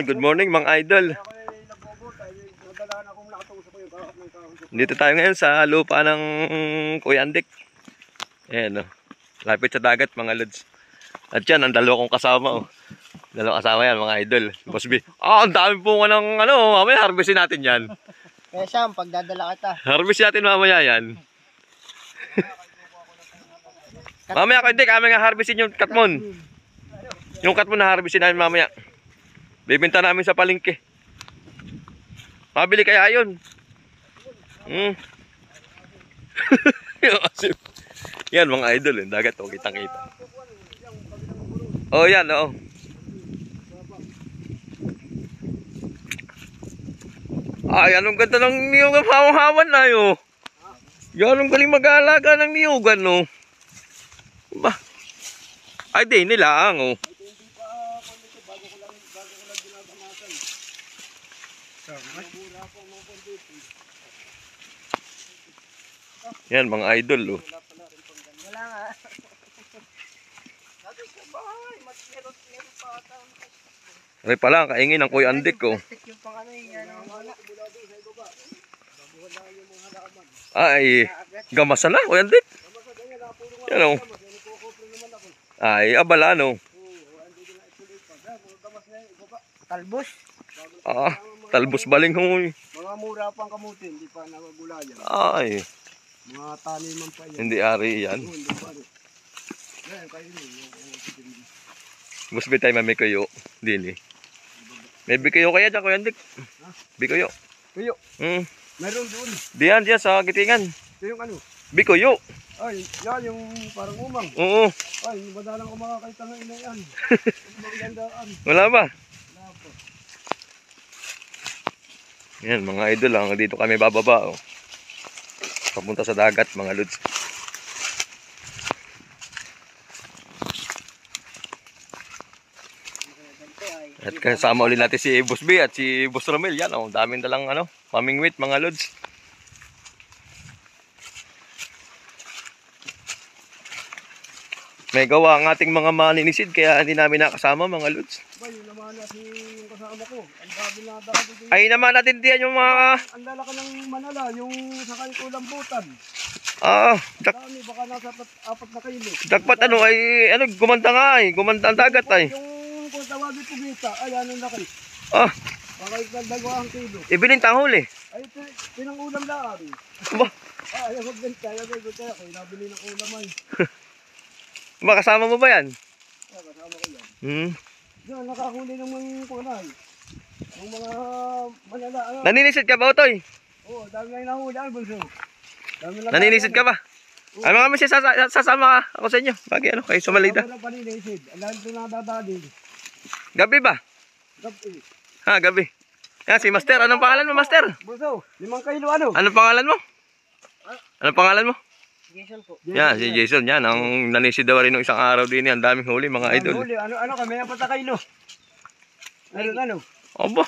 Good morning mga idol. Dito tayo ngayon sa lupa ng Kuya Andik. Ayan o. Lapit sa dagat mga lods. At yan, ang dalawa kong kasama o. Dalawa kasama yan mga idol. Boss B. Ang dami po ng ano. Mamaya harvestin natin yan. Kaya Sam, pagdadala kita. Harvestin natin mamaya yan. Mamaya Kuya Andik, kami nga harvestin yung katmon. Yung katmon na harvestin namin mamaya. Bibenta namin sa palengke. Mabili kaya yun? Yan mga idol, yung dagat o, kitang kita. Oh yan, oo. Ay, anong ganda ng niyugan, hawan na yun. Yan, anong galing mag-aalaga ng niyugan, no. Ba? Ay, di nila ang, oh. Yan mga idol, oh. Wala nga. Ay pala, kaingin ng Kuya Andik, oh. Ay, gamasa na, Kuya Andik. Yan, oh. Ay, abala, no. Talbos. Ah, talbos baling, huy. Mga mura pang kamuti, hindi pa nagagulayan. Ay, Mga taniman pa yan. hindi ari yan. Hindi pa rin. Ngayon, kayo nyo. Gusto ba tayo mamikuyo? Dili. May bikuyo kaya dyan, Kuya Andik. Bikuyo. Kuyo, meron doon. Diyan sa gitingan. Ito yung ano? Bikuyo. Ay, yan yung parang umang. Oo. Ay, madalang ko makakita ng ina yan. Magandaan. Wala ba? Wala po. Yan, mga idol lang. Dito kami bababa, oh. Papunta sa dagat, mga lods. At kasama ulit natin si Boss B at si Boss Romel. Yan, oh. Daming dalang, ano, mamingwit, mga lods. May gawa ang ating mga maninisid kaya hindi namin nakasama, mga lods. Ba, yun naman natin yung kasama ko. Ang gabi na dati dito. Ay naman natin diyan yung mga... Ang lalaki ng Manala, yung sakay ko lambutan. Dami, baka nasa 4 na kilo. Dagpat ano ay, ano, gumanda nga ay. Gumanda ang dagat ay. Yung kung tawagin pugita, ay anong laki. Baka ikagdagawang kilo. Ibinintang huli. Ay, pinangulam na ari. Ba? Ay, magbenta. Ay, kaya nabili ng ulam ay. Kasama mo ba yan? Ay, kasama ko yan. Diyan, nakahuli ng mga kunay. Yung mga Manala, ano? Naninisid ka ba, Otoy? Oo, dami na nahuli ang bunso. Naninisid ka ba? Ano kami sasama ako sa inyo? Bagay ano, kayo sumalida. Ako na paninisid. Alam ito na dadali. Gabi ba? Gabi. Ha, gabi. Yan, si Master. Anong pangalan mo, Master? Bunso, 5 kilo ano? Anong pangalan mo? Anong pangalan mo? Jason po. Yan, si Jason. Yan, ang nanisid daw rin nung isang araw din yan. Daming huli, mga idol. Ano kami ang patakaylo? Ano? Obo.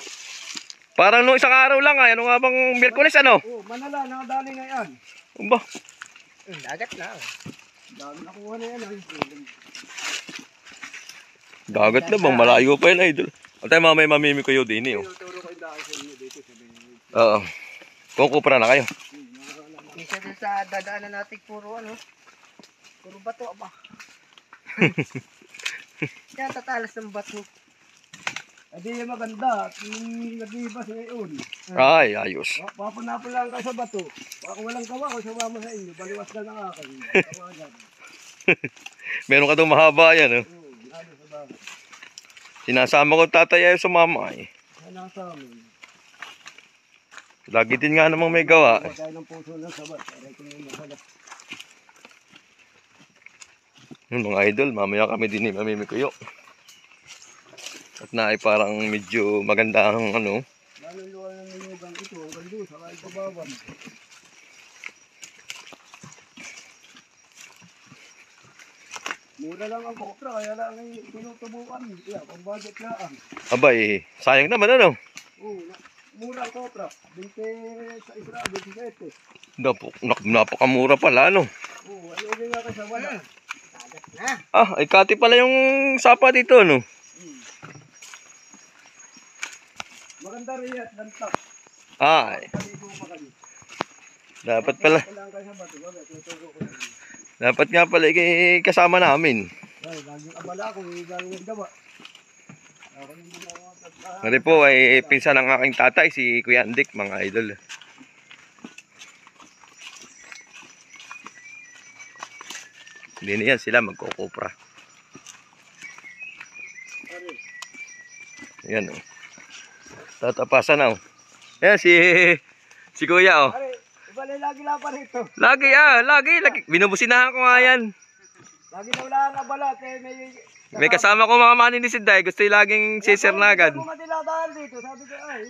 Parang nung isang araw lang ay. Ano nga bang Miyerkules, ano? Oo, Manala, nakadali na yan. Obo. Dagat na. Dami nakuha na yan. Dagat na bang? Malayo pa yan, idol. At tayo mamay mamimi kayo din, eh. Turo ko yung dahil sa inyo dito. Oo. Kukupra na kayo. Isa din sa dadaanan natin puro ano. Puro bato ba? Yan tatalas ng bato. Adi yung maganda. Yung nag-ibas ngayon. Ay, ayos. Papunapon lang kayo sa bato. Baka walang kawa ko sumama sa inyo. Baliwas ka ng akin. Meron ka itong mahaba yan, oh. Lalo sa bahay. Sinasama ko tatay ay sumama, eh. Ano sa amin? Lagi din nga namang may gawa. Pagkain ng puso ng sabat. Aray ko yung masalat. Yung mga idol, mamaya kami din mamimikuyo. At na ay parang medyo maganda ang ano. Lalo luwa ng niyugang ito. Ang gando sa kahit pabawan. Mura lang ang kopra. Kaya lang ay tinutubukan. Kaya pang budget lang. Abay, sayang naman ano. Oo. Mura ang kopra. 26 isra, 27. Napakamura pala, ano? Oo, ano nga kasi wala. Ay kati pala yung sapa dito, no? Maganda rin yan, lantak. Ay, Paligo pa kami. dapat pala. Kailangan kayo sa bato, wala, tutugo ko lang. Dapat nga pala kasama namin. Ay, laging abala ako, laging naggawa. Ako hindi na ako tagpa- Ngari po ay pinsan ng aking tatay, si Kuya Andik, mga idol. Hindi na yan sila magkukupra. Ari, Yan o. Tatapasan na o. Yan si Kuya o. Ari, ibalik lagi lang pa rito. Lagi. Binubusinahan ko nga yan. Lagi na wala ang abala, kaya May kasama ko mga maninisid dahil gusto yung laging sisir na agad. Kung matiladaan dito, sabi ko, ay,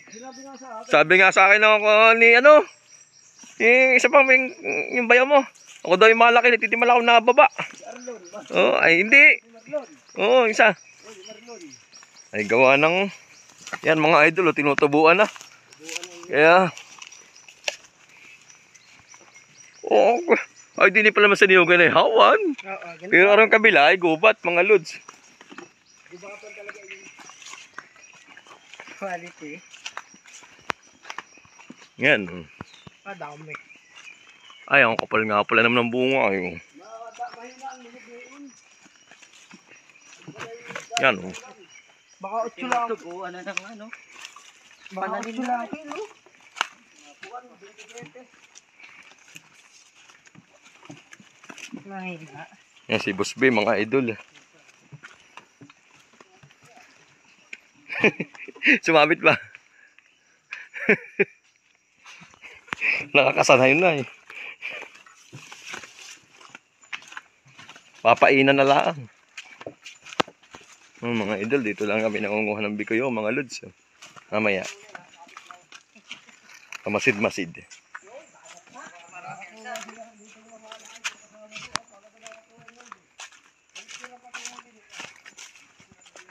sinabi nga sa akin. Sabi nga sa akin ako ni ano, yung isa pang yung bayaw mo. Ako daw yung malaki, natitimala ako nababa. Si Arlon, ba? Oh, ay hindi. Si Marlon. Oo, isa. Oh, si Marlon. Ay gawa ng, yan mga idol, oh, tinutubuan na. Kaya, ay di pala masaniyugan na hawan. Ganun. Pero arang kabila ay gubat, mga lods. Gubatan talaga yung quality. Yan. Madami. Ay, ang kapal nga pala naman ng bunga. Ay, Mahina ang lilig ngayon. yan oh. Baka 8 lang. Tuguan na ng ano. Baka 8 lang kilo. Mahina. Yan si Boss B, mga idol. Sumabit ba? Nakakasanay na eh. Papainan na lang. Mga idol, dito lang kami nangunguha ng bikoyo, mga lods. Mamaya. Kamasid-masid.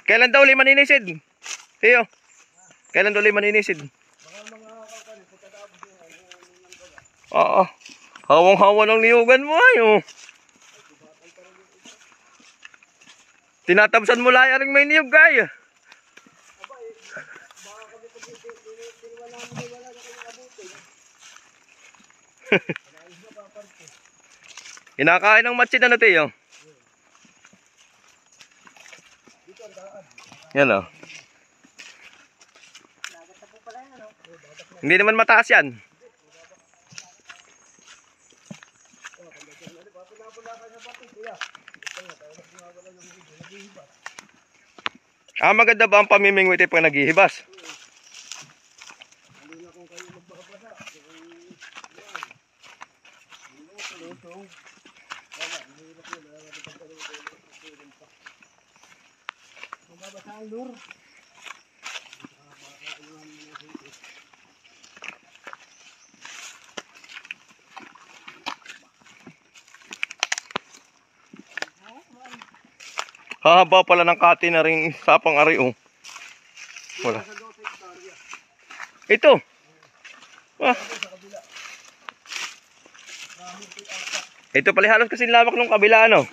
Kailan daw ulit maninisid? Tiyo. Kailan daw ulit maninisid? Oo. Hawang-hawa ng niyugan mo ay oh. Tinatabsan mo laya rin may niyog gaya. Kinakain ng matsid na Tiyo. Yan o. Hindi naman mataas yan. Maganda ba ang pamimingwit pag naghihibas? Mababasa ang lure. Hahaba pala ng kati na rin sapang ari oh. Wala. Ito. Ah. Ito pala halos kasi lawak ng kabila ano.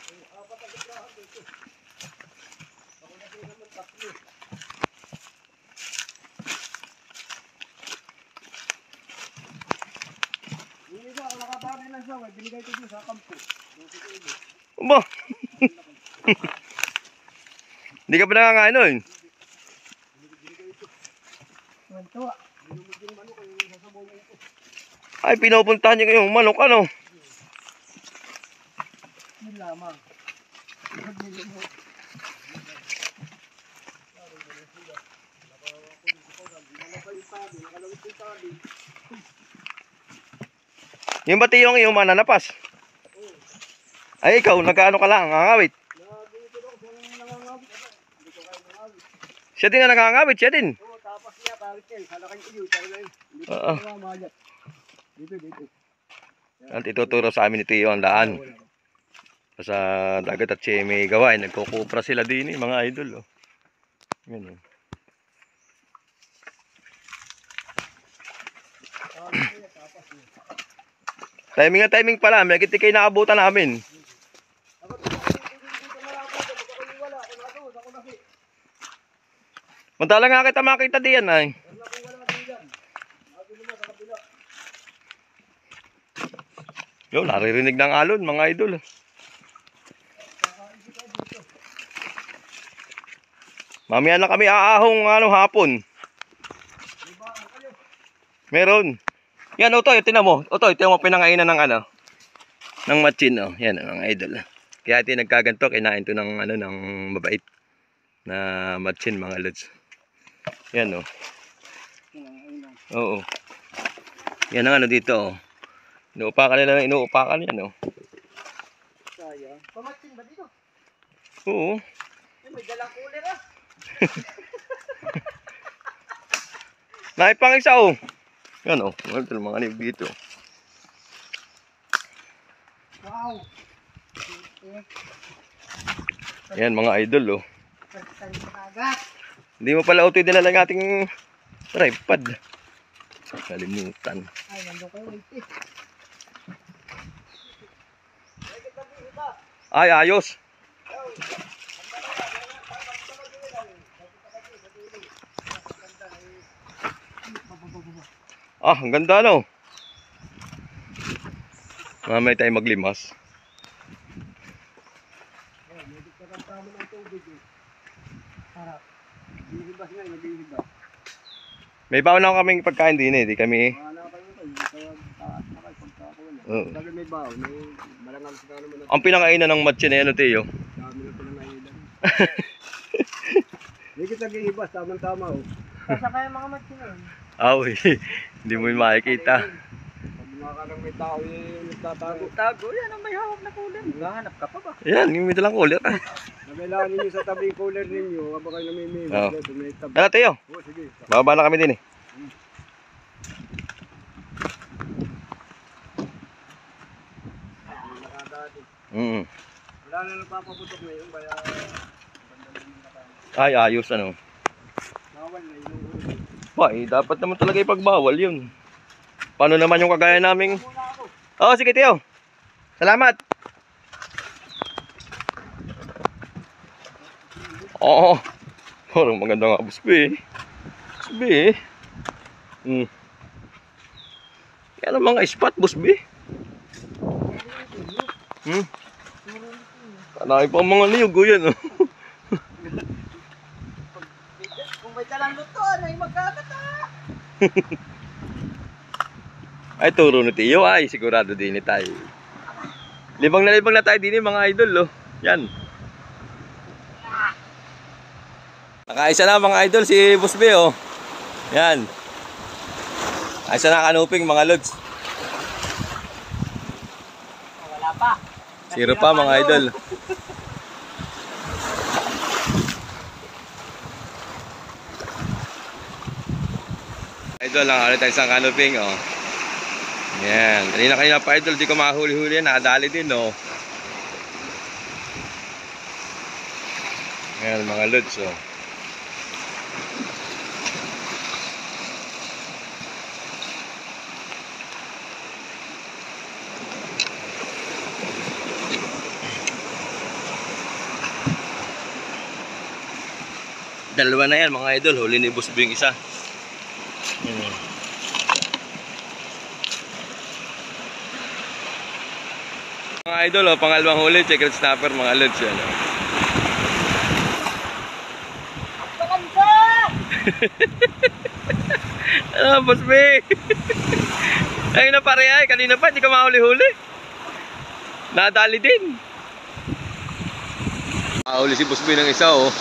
Yung isa, ang nakabagay ng saway, binigay ko dito sa kampo. Aba. Hindi ka pa nakakaano eh. Tuwa. Ay, pinupuntahan niyo yung manok ano. Yun lamang. Yung bati yung iyong mananapas. Ay, ikaw, nagkaano ka lang, ngangawit. Siya din na nangangawit, siya din. Oo, tapas niya, tarik niya. Halakan iyo, talaga yun. Dito Oo. ko mamayat. Dito. At ituturo sa amin ito yung daan. Sa dagat at siya may gawain. Nagkukupra sila din eh, mga idol. Oh. Ganyan. Timing pala. May kiti kayo nakabutan namin. Mantala nga kita makita diyan ay. Yo, naririnig ng alon, mga idol. Mamaya na kami aahong hapon. Meron. Yan, Otoy, tinan mo. Otoy, tinan mo pinangainan ng matchin, oh. Yan, mga idol. Kaya ito nagkaganto, kinain to ng ng mabait na matchin, mga lods. Yan, oh. Oo. Yan ang dito, oh. Inuupakan nila ng inuupakan yan, oh. Sayang. Pamatsin ba dito? Oo. May dalang cooler, ah. Naipang isa, oh. Yan, oh. Mga niyog dito. Wow. Yan, mga idol, oh. Agak. Hindi mo pala utoy dala lang ating tripod. Kalimutan. Ay, nandun kayo, wait eh. Ay, ayos. Ah, ang ganda, no? Mamaya tayo maglimas. Bihibas nga, nagbihibas. May baon na kaming pagkain din, eh. Di kami... Wala kayo ito, kaya taas na kayo pagkakuha na. Oo. Dahil may baw, may malangal sa naman. Ang pinangainan ng matcha na yan, Teo. Dami na pala nailan. Hindi kita gihibas, tamang-tama, oh. Sasa kaya mga match na yun. Awi, hindi mo yung makikita. Pag nakakang may tao yung nagtatago. Tago, yan ang may hawak na cooler. Nakahanap ka pa ba? Yan, yung may dalang cooler. Nagailangan ninyo sa tabi cooler ninyo, kapag kayo namimili. Oo. May tabi. Yan, Teo. Oh, sige. Bababa na kami din, eh. Nakadati. Wala na nagpapaputok na yun, kaya... Ay, ayos, ano. Bawal na yun. Ba, eh, dapat naman talaga ipagbawal yun. Paano naman yung kagaya naming... Oo, sige, Teo. Salamat. Oo. Parang maganda nga, Busby. Busby, eh. Yan ang mga spot, Busby. Kanay pa ang mga niyog, yan, oh. Kung may dalang luto, ay magkakata. Ay, turo na Teo, ay, sigurado din tayo. Libang na tayo din, mga idol, oh. Yan. Nakaisa na, mga idol, si Busby, oh. Yan. Ayos na kanuping, mga lods. Wala pa. Zero pa, mga idol. Idol, lang ulit tayo isang canoping, oh. Yan. Kanina pa, idol, di ko mahuli-huli. Nakadali din, oh. Yan, mga lods, oh. Dalawa na yan, mga idol. Huli ni Busby yung isa. Mga idol, oh, pangalawang huli, secret snapper, mga lods yan. Oh. Maganda! Ano, Busby? Ayun na pare, ay. Kanina pa, hindi ka mahuli-huli. Nadali din. Mahuli si Busby ng isa, oh.